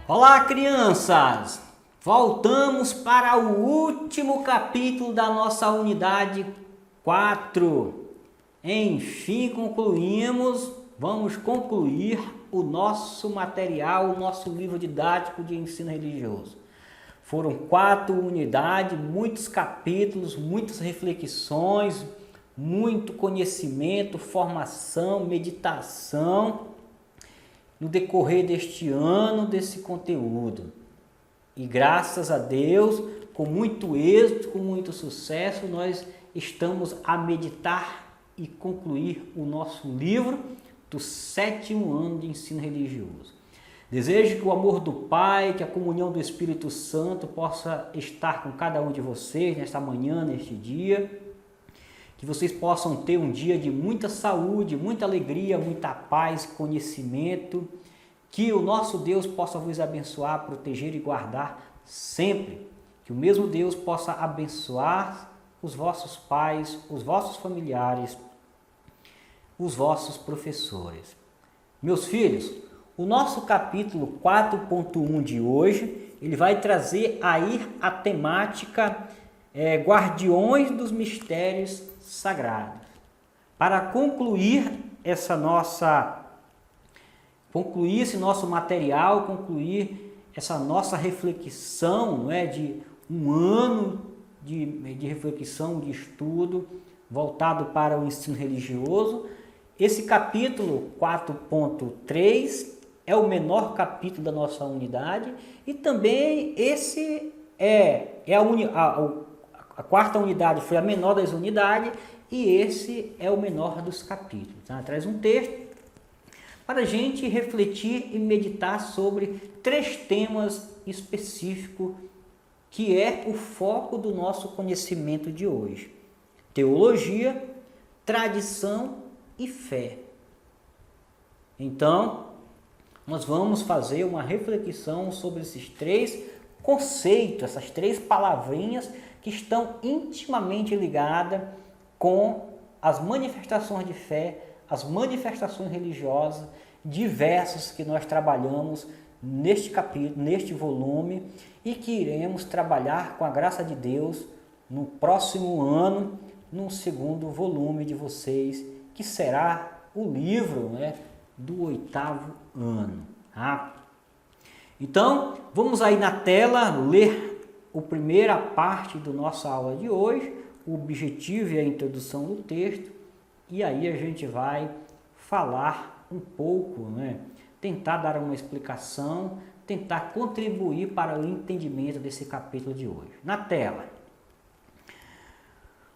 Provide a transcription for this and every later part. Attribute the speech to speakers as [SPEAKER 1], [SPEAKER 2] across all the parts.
[SPEAKER 1] Olá, crianças! Voltamos para o último capítulo da nossa unidade 4. Enfim, vamos concluir o nosso material, o nosso livro didático de ensino religioso. Foram 4 unidades, muitos capítulos, muitas reflexões, muito conhecimento, formação, meditação no decorrer deste ano, desse conteúdo. E graças a Deus, com muito êxito, com muito sucesso, nós estamos a meditar e concluir o nosso livro do 7º ano de ensino religioso. Desejo que o amor do Pai, que a comunhão do Espírito Santo possa estar com cada um de vocês nesta manhã, neste dia, que vocês possam ter um dia de muita saúde, muita alegria, muita paz, conhecimento, que o nosso Deus possa vos abençoar, proteger e guardar sempre, que o mesmo Deus possa abençoar os vossos pais, os vossos familiares, os vossos professores. Meus filhos, o nosso capítulo 4.1 de hoje, ele vai trazer aí a temática Guardiões dos Mistérios Sagrados. Para concluir esse nosso material, concluir essa nossa reflexão, não é, de um ano de reflexão, de estudo voltado para o ensino religioso, esse capítulo 4.3 é o menor capítulo da nossa unidade e também esse a quarta unidade foi a menor das unidades e esse é o menor dos capítulos. Tá? Traz um texto para a gente refletir e meditar sobre 3 temas específicos que é o foco do nosso conhecimento de hoje: teologia, tradição e fé. Então, nós vamos fazer uma reflexão sobre esses 3 conceitos, essas 3 palavrinhas que estão intimamente ligadas com as manifestações de fé, as manifestações religiosas diversas que nós trabalhamos neste capítulo, neste volume, e que iremos trabalhar com a graça de Deus no próximo ano, no 2º volume de vocês, que será o livro, né, do 8º ano. Tá? Então, vamos aí na tela ler a primeira parte da nossa aula de hoje, o objetivo e a introdução do texto, e aí a gente vai falar um pouco, né? Tentar dar uma explicação, tentar contribuir para o entendimento desse capítulo de hoje. Na tela.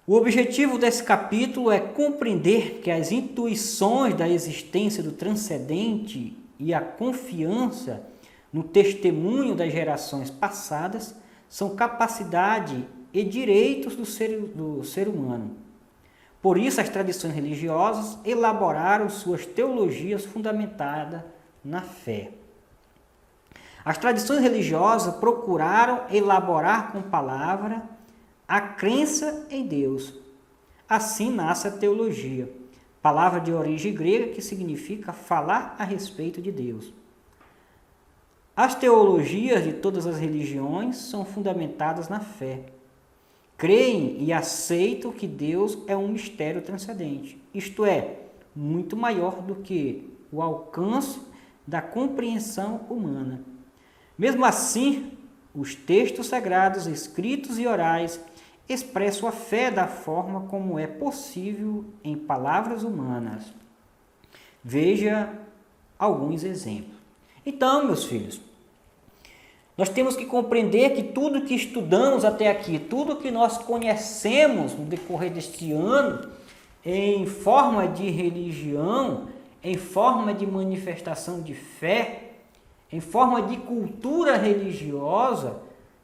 [SPEAKER 1] O objetivo desse capítulo é compreender que as intuições da existência do transcendente e a confiança no testemunho das gerações passadas são capacidade e direitos do ser humano. Por isso, as tradições religiosas elaboraram suas teologias fundamentadas na fé. As tradições religiosas procuraram elaborar com palavra a crença em Deus. Assim nasce a teologia, palavra de origem grega que significa falar a respeito de Deus. As teologias de todas as religiões são fundamentadas na fé. Creem e aceitam que Deus é um mistério transcendente, isto é, muito maior do que o alcance da compreensão humana. Mesmo assim, os textos sagrados, escritos e orais, expressam a fé da forma como é possível em palavras humanas. Veja alguns exemplos. Então, meus filhos, nós temos que compreender que tudo que estudamos até aqui, tudo que nós conhecemos no decorrer deste ano, em forma de religião, em forma de manifestação de fé, em forma de cultura religiosa,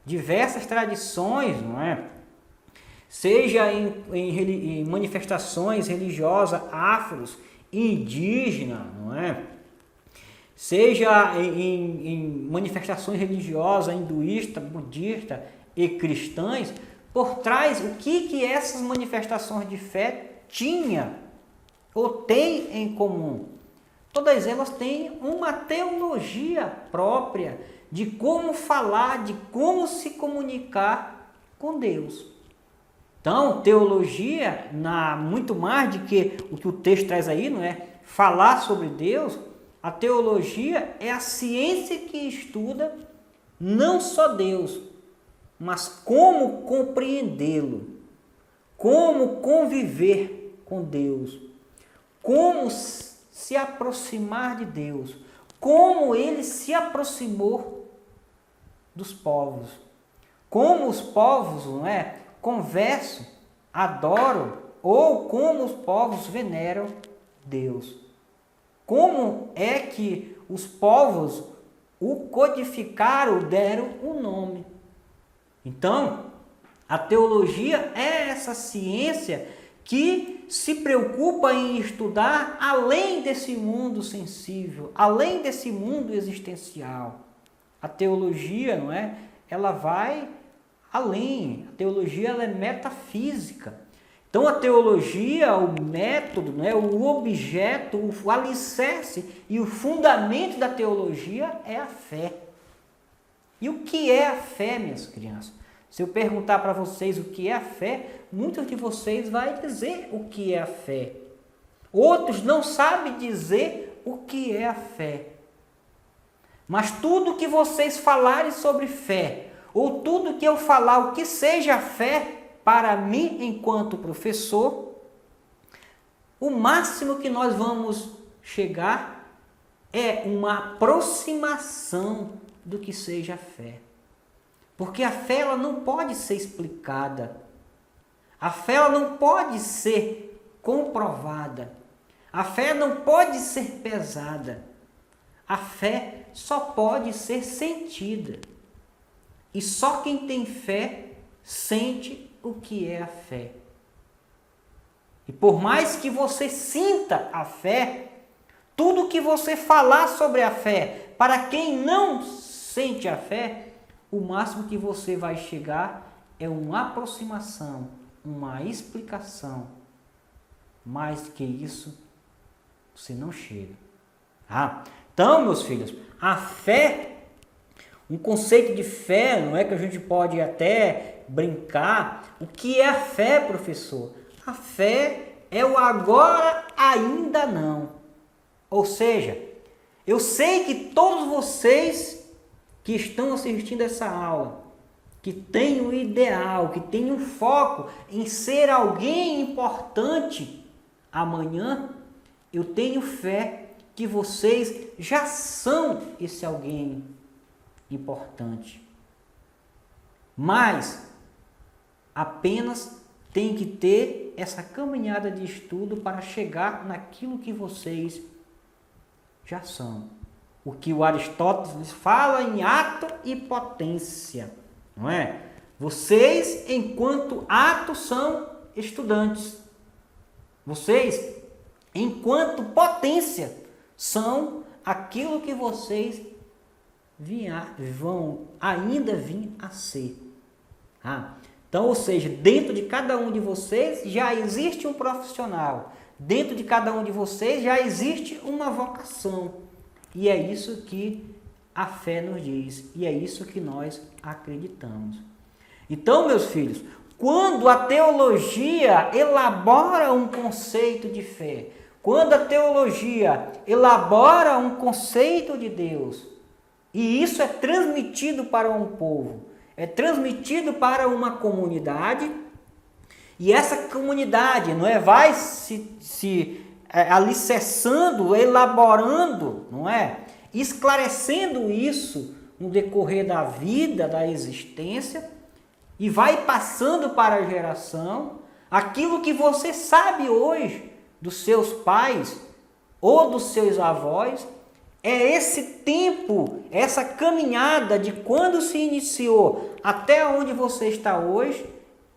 [SPEAKER 1] diversas tradições, não é? Seja em manifestações religiosas afros, indígenas, não é? Seja em manifestações religiosas hinduísta, budista e cristãs, por trás o que essas manifestações de fé tinha ou tem em comum? Todas elas têm uma teologia própria de como falar, de como se comunicar com Deus. Então, teologia, muito mais do que o que o texto traz aí, não é? Falar sobre Deus, a teologia é a ciência que estuda não só Deus, mas como compreendê-lo, como conviver com Deus, como se aproximar de Deus, como ele se aproximou dos povos, como os povos, não é, conversam, adoram, ou como os povos veneram Deus. Como é que os povos o codificaram, deram o nome. Então, a teologia é essa ciência que se preocupa em estudar além desse mundo sensível, além desse mundo existencial. A teologia, não é? Ela vai além. A teologia ela é metafísica. Então a teologia, o método, não é? O objeto, o alicerce e o fundamento da teologia é a fé. E o que é a fé, minhas crianças? Se eu perguntar para vocês o que é a fé, muitos de vocês vão dizer o que é a fé. Outros não sabem dizer o que é a fé. Mas tudo que vocês falarem sobre fé, ou tudo que eu falar o que seja fé, para mim, enquanto professor, o máximo que nós vamos chegar é uma aproximação do que seja fé. Porque a fé ela não pode ser explicada. A fé ela não pode ser comprovada. A fé não pode ser pesada. A fé só pode ser sentida. E só quem tem fé sente o que é a fé. E por mais que você sinta a fé, tudo que você falar sobre a fé, para quem não sente a fé, o máximo que você vai chegar é uma aproximação, uma explicação. Mais do que isso, você não chega. Então, meus filhos, a fé, um conceito de fé, não é que a gente pode até brincar. O que é a fé, professor? A fé é o agora ainda não. Ou seja, eu sei que todos vocês que estão assistindo essa aula, que têm um ideal, que têm um foco em ser alguém importante amanhã, eu tenho fé que vocês já são esse alguém importante. Mas apenas tem que ter essa caminhada de estudo para chegar naquilo que vocês já são. O que o Aristóteles fala em ato e potência, não é? Vocês, enquanto ato, são estudantes. Vocês, enquanto potência, são aquilo que vocês vão ainda vir a ser. Então, ou seja, dentro de cada um de vocês já existe um profissional. Dentro de cada um de vocês já existe uma vocação. E é isso que a fé nos diz. E é isso que nós acreditamos. Então, meus filhos, quando a teologia elabora um conceito de fé, quando a teologia elabora um conceito de Deus, e isso é transmitido para um povo, é transmitido para uma comunidade, e essa comunidade não é, vai se alicerçando, elaborando, não é? Esclarecendo isso no decorrer da vida, da existência, e vai passando para a geração aquilo que você sabe hoje dos seus pais ou dos seus avós. É esse tempo, essa caminhada de quando se iniciou até onde você está hoje,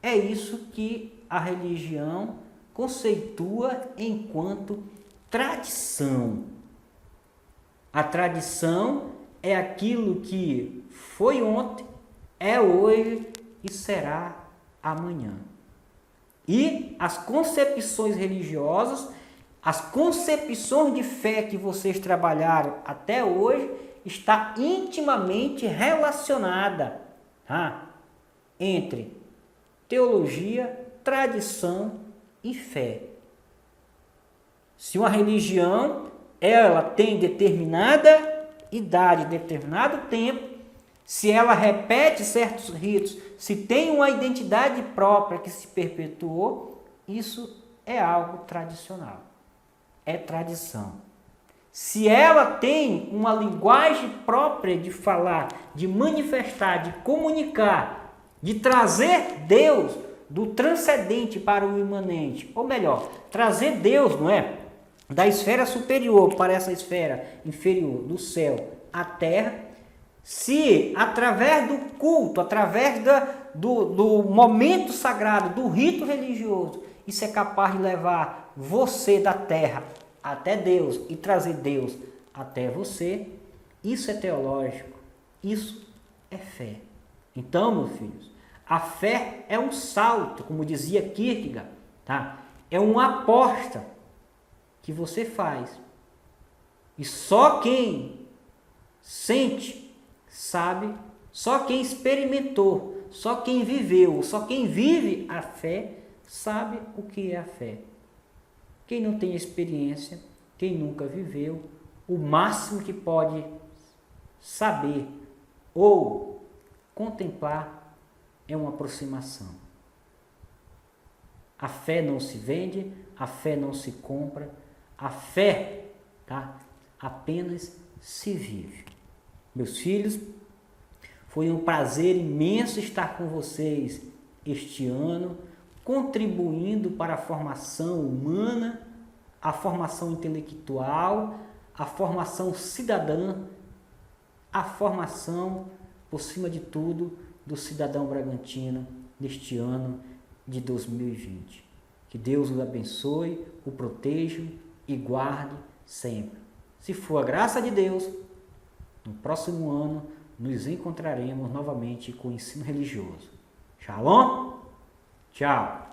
[SPEAKER 1] é isso que a religião conceitua enquanto tradição. A tradição é aquilo que foi ontem, é hoje e será amanhã. E as concepções religiosas, as concepções de fé que vocês trabalharam até hoje, está intimamente relacionada, tá? Entre teologia, tradição e fé. Se uma religião, ela tem determinada idade, determinado tempo, se ela repete certos ritos, se tem uma identidade própria que se perpetuou, isso é algo tradicional, é tradição. Se ela tem uma linguagem própria de falar, de manifestar, de comunicar, de trazer Deus do transcendente para o imanente, ou melhor, trazer Deus, não é? Da esfera superior para essa esfera inferior, do céu à terra, se através do culto, através do momento sagrado, do rito religioso, isso é capaz de levar você da terra até Deus e trazer Deus até você, isso é teológico, isso é fé. Então, meus filhos, a fé é um salto, como dizia Kierkegaard, tá? É uma aposta que você faz. E só quem sente, sabe, só quem experimentou, só quem viveu, só quem vive a fé, sabe o que é a fé. Quem não tem experiência, quem nunca viveu, o máximo que pode saber ou contemplar é uma aproximação. A fé não se vende, a fé não se compra, a fé, tá, apenas se vive. Meus filhos, foi um prazer imenso estar com vocês este ano, contribuindo para a formação humana, a formação intelectual, a formação cidadã, a formação, por cima de tudo, do cidadão bragantino neste ano de 2020. Que Deus o abençoe, o proteja e guarde sempre. Se for a graça de Deus, no próximo ano nos encontraremos novamente com o ensino religioso. Shalom, tchau.